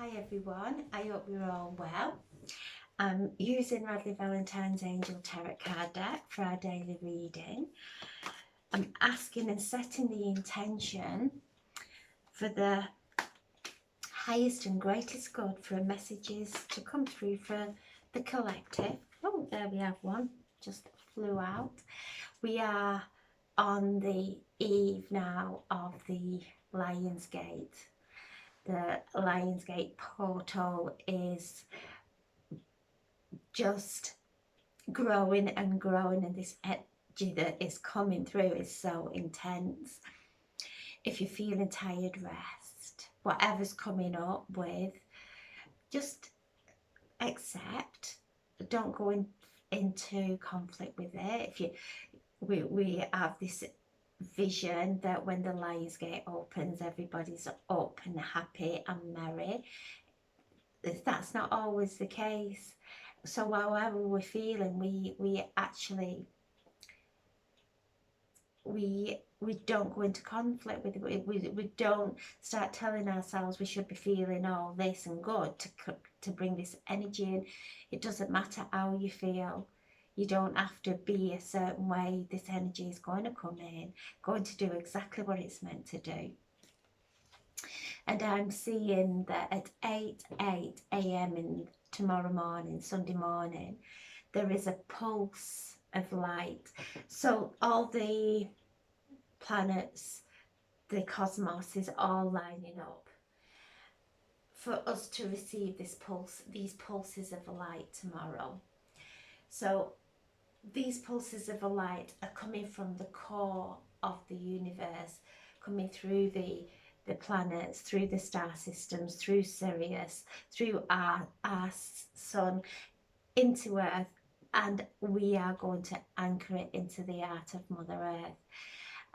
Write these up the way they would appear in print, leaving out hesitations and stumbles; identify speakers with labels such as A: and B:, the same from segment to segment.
A: Hi everyone, I hope you're all well. I'm using Radley Valentine's Angel Tarot card deck for our daily reading. I'm asking and setting the intention for the highest and greatest good for messages to come through for the collective. Oh, there we have one, just flew out. We are on the eve now of the Lion's Gate. The Lionsgate portal is just growing and growing, and this energy that is coming through is so intense. If you're feeling tired, rest. Whatever's coming up with, just accept. Don't go into conflict with it. We have this vision that when the Lion's Gate opens, everybody's up and happy and merry. That's not always the case. So however we're feeling, we actually we don't go into conflict with it. We don't start telling ourselves we should be feeling all this and good to bring this energy in. It doesn't matter how you feel. You don't have to be a certain way. This energy is going to come in, going to do exactly what it's meant to do. And I'm seeing that at 8 a.m. in tomorrow morning, Sunday morning, there is a pulse of light. So all the planets, the cosmos is all lining up for us to receive this pulse, these pulses of light tomorrow. So these pulses of light are coming from the core of the universe, coming through the planets, through the star systems, through Sirius, through our sun, into Earth, and we are going to anchor it into the heart of Mother Earth.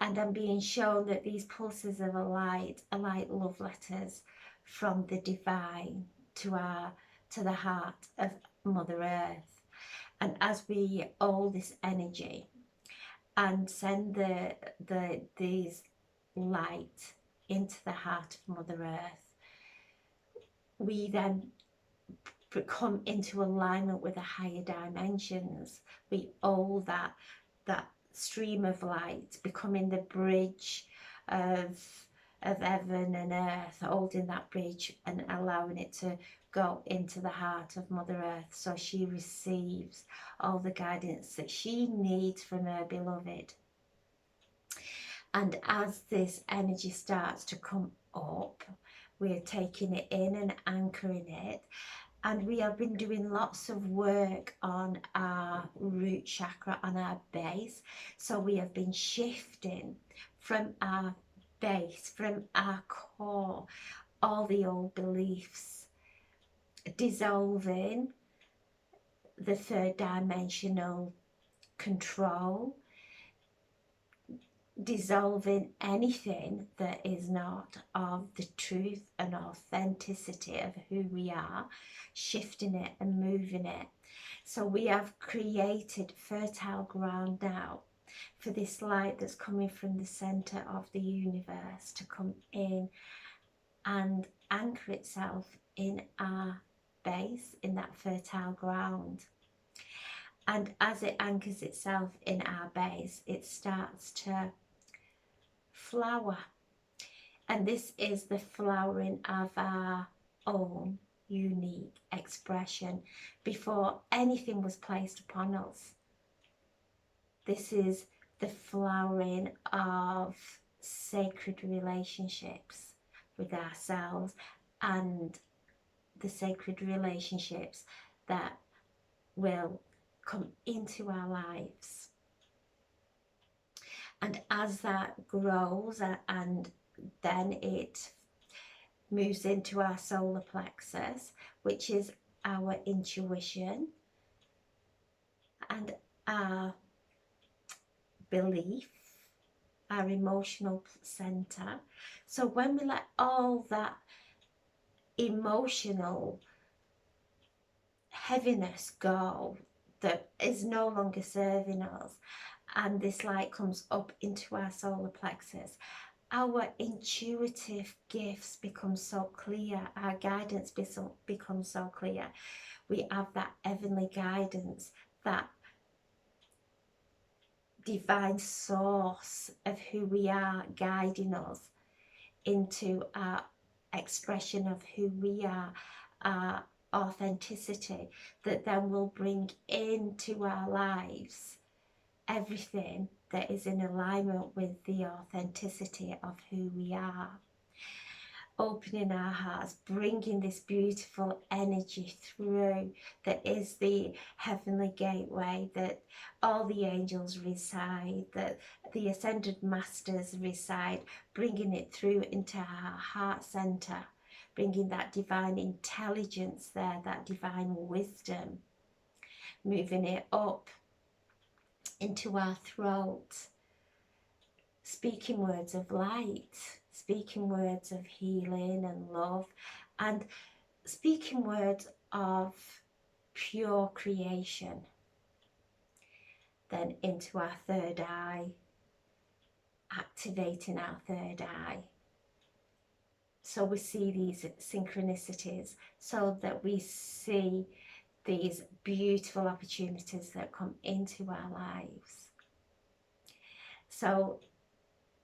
A: And I'm being shown that these pulses of light are like love letters from the divine to the heart of Mother Earth. And as we hold this energy and send these light into the heart of Mother Earth, we then come into alignment with the higher dimensions. We hold that stream of light, becoming the bridge of heaven and earth, holding that bridge and allowing it to go into the heart of Mother Earth, so she receives all the guidance that she needs from her beloved. And as this energy starts to come up, we're taking it in and anchoring it. And we have been doing lots of work on our root chakra, on our base. So we have been shifting from our base, from our core, all the old beliefs, dissolving the third dimensional control, dissolving anything that is not of the truth and authenticity of who we are, shifting it and moving it. So we have created fertile ground now for this light that's coming from the center of the universe to come in and anchor itself in our base, in that fertile ground. And as it anchors itself in our base, it starts to flower. And this is the flowering of our own unique expression before anything was placed upon us. This is the flowering of sacred relationships with ourselves and the sacred relationships that will come into our lives. And as that grows and then it moves into our solar plexus, which is our intuition and our belief, our emotional center. So when we let all that emotional heaviness go, that is no longer serving us, and this light comes up into our solar plexus, our intuitive gifts become so clear, our guidance becomes so clear. We have that heavenly guidance, that divine source of who we are guiding us into our expression of who we are, our authenticity, that then will bring into our lives everything that is in alignment with the authenticity of who we are. Opening our hearts, bringing this beautiful energy through, that is the heavenly gateway, that all the angels reside, that the ascended masters reside, bringing it through into our heart center, bringing that divine intelligence there, that divine wisdom, moving it up into our throat, speaking words of light, speaking words of healing and love, and speaking words of pure creation. Then into our third eye, activating our third eye. So we see these synchronicities, so that we see these beautiful opportunities that come into our lives. So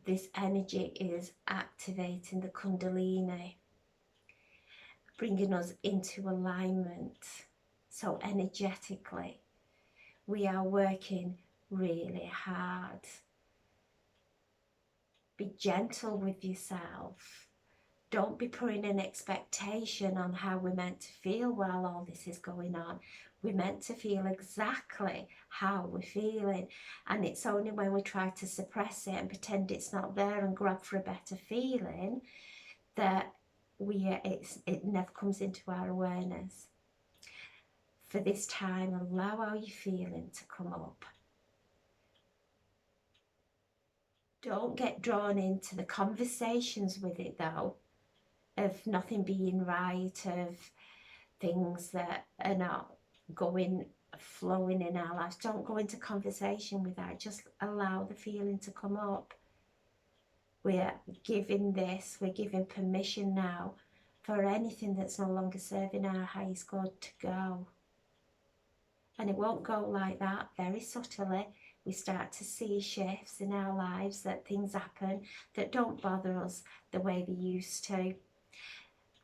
A: this energy is activating the Kundalini, bringing us into alignment. So energetically, we are working really hard. Be gentle with yourself. Don't be putting an expectation on how we're meant to feel while all this is going on. We're meant to feel exactly how we're feeling. And it's only when we try to suppress it and pretend it's not there and grab for a better feeling that it never comes into our awareness. For this time, allow how you're feeling to come up. Don't get drawn into the conversations with it though, of nothing being right, of things that are not flowing in our lives. Don't go into conversation with that. Just allow the feeling to come up. We're giving permission now for anything that's no longer serving our highest good to go. And it won't go like that. Very subtly, we start to see shifts in our lives, that things happen that don't bother us the way they used to,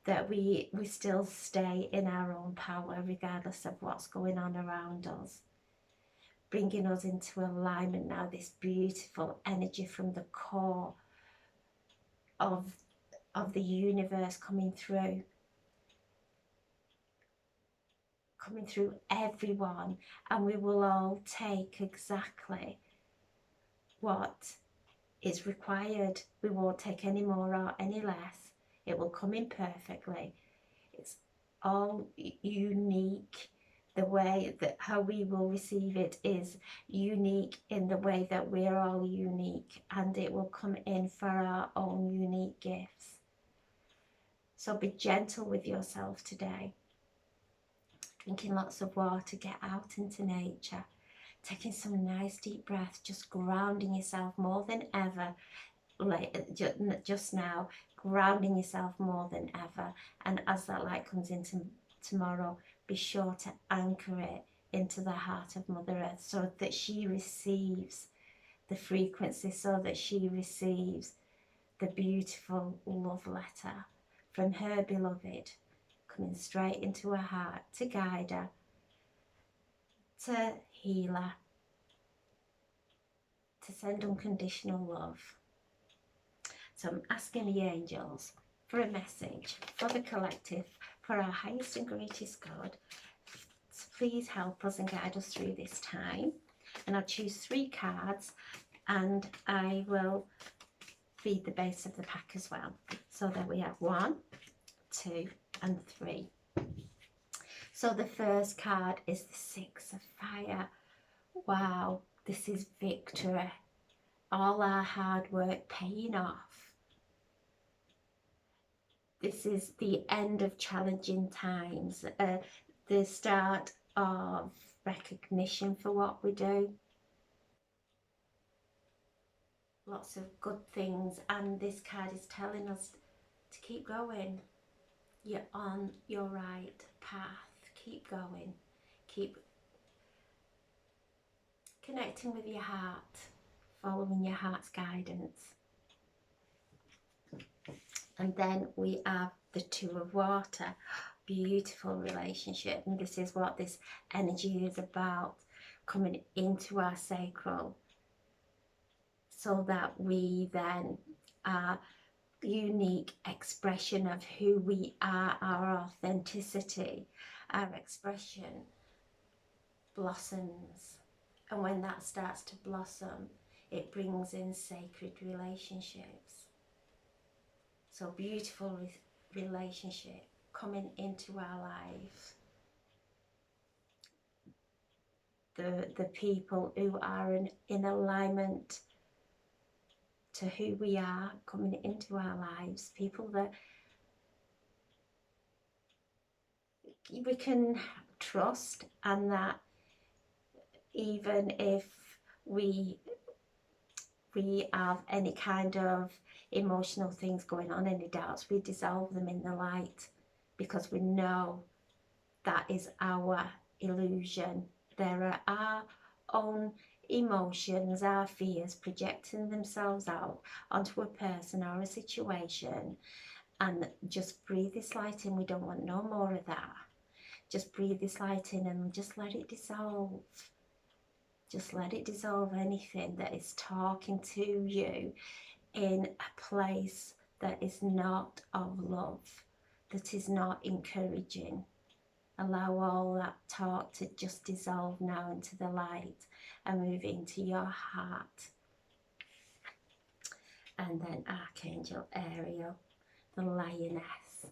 A: that we still stay in our own power regardless of what's going on around us. Bringing us into alignment now, this beautiful energy from the core of the universe coming through everyone, and we will all take exactly what is required. We won't take any more or any less. It will come in perfectly. It's all unique. The way that how we will receive it is unique in the way that we're all unique, and it will come in for our own unique gifts. So be gentle with yourself today. Drinking lots of water, get out into nature, taking some nice deep breaths, just grounding yourself more than ever, just now, grounding yourself more than ever. And as that light comes into tomorrow, be sure to anchor it into the heart of Mother Earth, so that she receives the frequency, so that she receives the beautiful love letter from her beloved, coming straight into her heart to guide her, to heal her, to send unconditional love. So I'm asking the angels for a message for the collective, for our highest and greatest good. So please help us and guide us through this time. And I'll choose 3 cards, and I will feed the base of the pack as well. So there we have 1, 2 and 3. So the first card is the 6 of fire. Wow, this is victory. All our hard work paying off. This is the end of challenging times, the start of recognition for what we do. lots of good things, and this card is telling us to keep going. You're on your right path. Keep going. Keep connecting with your heart, following your heart's guidance. And then we have the Two of Water. Beautiful relationship, and this is what this energy is about, coming into our sacral, so that we then are unique expression of who we are, our authenticity, our expression blossoms. And when that starts to blossom, it brings in sacred relationships. So beautiful relationship coming into our lives. The people who are in alignment to who we are coming into our lives, people that we can trust, and that even if we have any kind of emotional things going on, any doubts, we dissolve them in the light, because we know that is our illusion. There are our own emotions, our fears projecting themselves out onto a person or a situation, and just breathe this light in. We don't want no more of that. Just breathe this light in and just let it dissolve. Just let it dissolve anything that is talking to you in a place that is not of love, that is not encouraging. Allow all that talk to just dissolve now into the light and move into your heart. And then Archangel Ariel, the Lioness,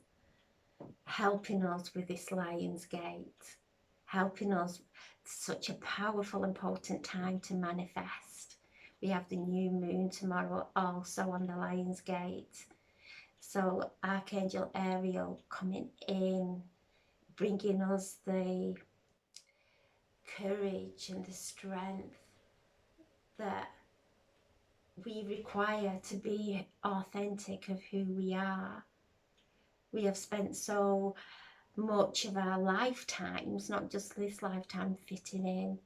A: helping us with this Lion's Gate, helping us. Such a powerful and potent time to manifest. We have the new moon tomorrow also on the Lion's Gate. So Archangel Ariel coming in, bringing us the courage and the strength that we require to be authentic of who we are. We have spent so much of our lifetimes, not just this lifetime, fitting in,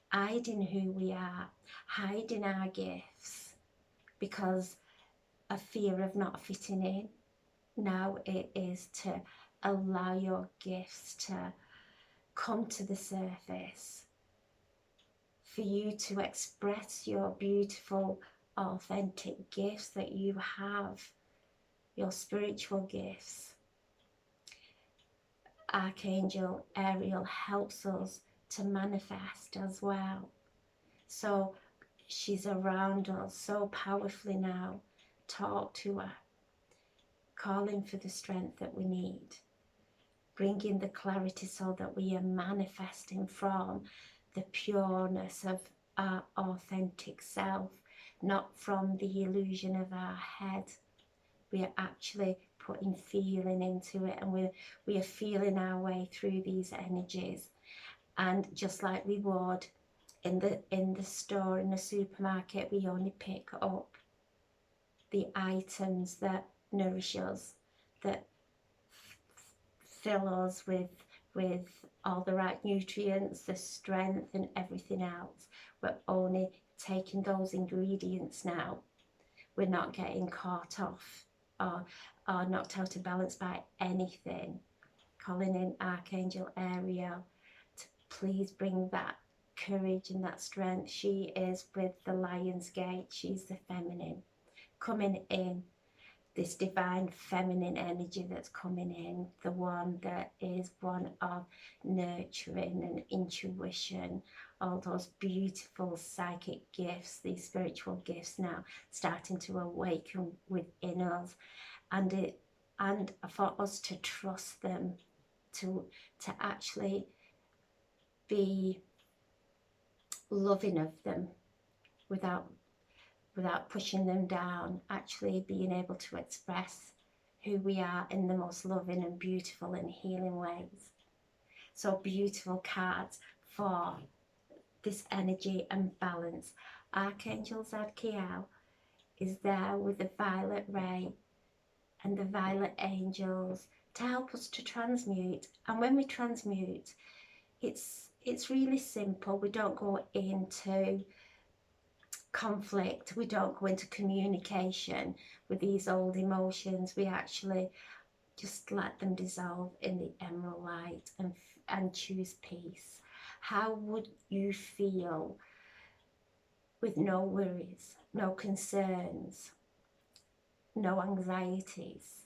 A: hiding who we are, hiding our gifts because of fear of not fitting in. Now it is to allow your gifts to come to the surface, for you to express your beautiful, authentic gifts that you have, your spiritual gifts. Archangel Ariel helps us to manifest as well. So she's around us so powerfully now. Talk to her, calling for the strength that we need, bringing the clarity so that we are manifesting from the pureness of our authentic self, not from the illusion of our head. We are actually putting feeling into it, and we are feeling our way through these energies. And just like we would in the store, in the supermarket, we only pick up the items that nourish us, that fill us with all the right nutrients, the strength and everything else. We're only taking those ingredients now. We're not getting caught off or knocked out of balance by anything. Calling in Archangel Ariel to please bring that courage and that strength. She is with the Lion's Gate. She's the feminine coming in, this divine feminine energy that's coming in, the one that is one of nurturing and intuition, all those beautiful psychic gifts, these spiritual gifts now starting to awaken within us, and for us to trust them, to actually be loving of them without pushing them down, actually being able to express who we are in the most loving and beautiful and healing ways. So beautiful cards for this energy and balance. Archangel Zadkiel is there with the violet ray and the violet angels to help us to transmute. And when we transmute, it's really simple. We don't go into conflict, we don't go into communication with these old emotions. We actually just let them dissolve in the emerald light and choose peace. How would you feel with no worries, no concerns, no anxieties?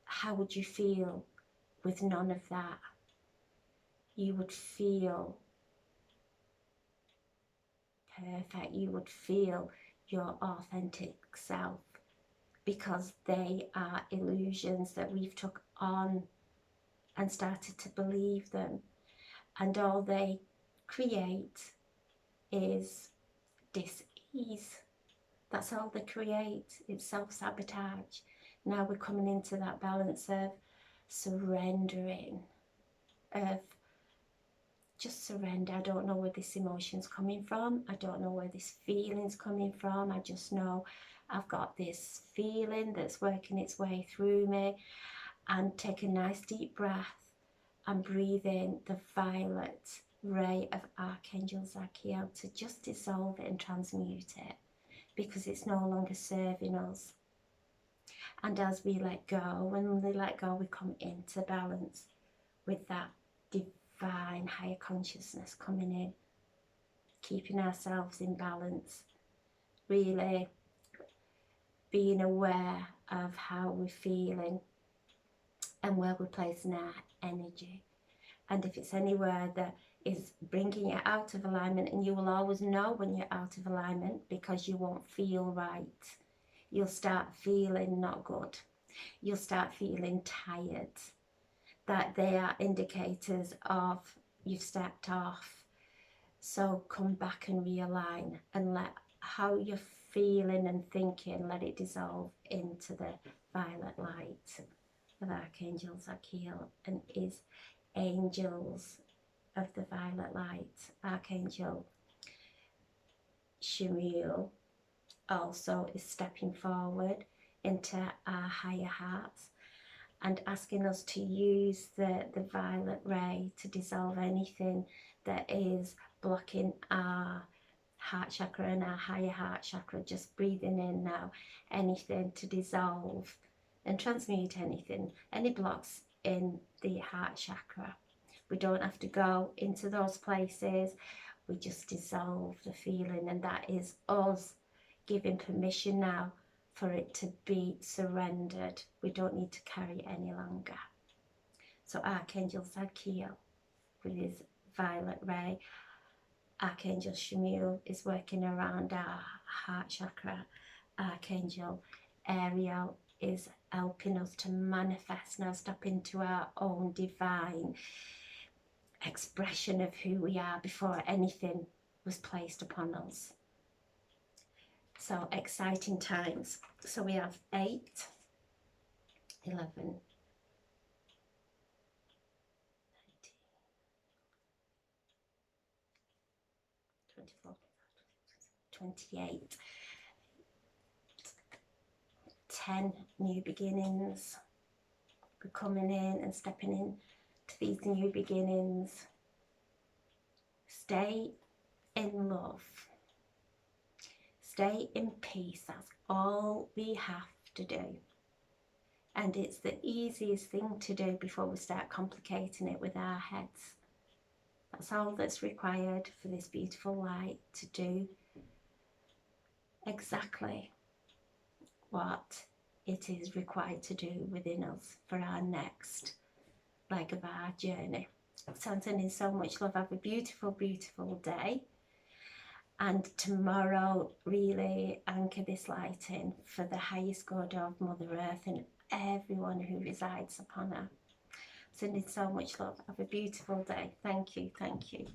A: How would you feel with none of that? You would feel perfect. You would feel your authentic self, because they are illusions that we've took on and started to believe them, and all they create is dis-ease. That's all they create. It's self-sabotage. Now we're coming into that balance of surrendering, of just surrender. I don't know where this emotion's coming from. I don't know where this feeling's coming from. I just know I've got this feeling that's working its way through me. And take a nice deep breath and breathe in the violet ray of Archangel Ariel to just dissolve it and transmute it, because it's no longer serving us. And as we let go, when we let go, we come into balance with that divine higher consciousness coming in, keeping ourselves in balance, really being aware of how we're feeling and where we're placing our energy. And if it's anywhere that is bringing you out of alignment, and you will always know when you're out of alignment because you won't feel right. You'll start feeling not good. You'll start feeling tired. That they are indicators of you've stepped off. So come back and realign and let how you're feeling and thinking, let it dissolve into the violet light of Archangel Ariel and his angels of the violet light. Archangel Shmuel also is stepping forward into our higher hearts and asking us to use the violet ray to dissolve anything that is blocking our heart chakra and our higher heart chakra. Just breathing in now, anything to dissolve and transmute anything, any blocks in the heart chakra. We don't have to go into those places. We just dissolve the feeling, and that is us giving permission now for it to be surrendered. We don't need to carry it any longer. So Archangel Ariel with his violet ray, Archangel Shmuel is working around our heart chakra. Archangel Ariel is helping us to manifest now, step into our own divine expression of who we are before anything was placed upon us. So exciting times. So we have 8, 11, 19, 24, 28, 10 new beginnings. We're coming in and stepping in to these new beginnings. Stay in love. Stay in peace. That's all we have to do. And it's the easiest thing to do before we start complicating it with our heads. That's all that's required for this beautiful light to do exactly what it is required to do within us for our next leg of our journey. So I'm sending so much love. Have a beautiful, beautiful day. And tomorrow, really anchor this light in for the highest good of Mother Earth and everyone who resides upon her. Sending so much love. Have a beautiful day. Thank you. Thank you.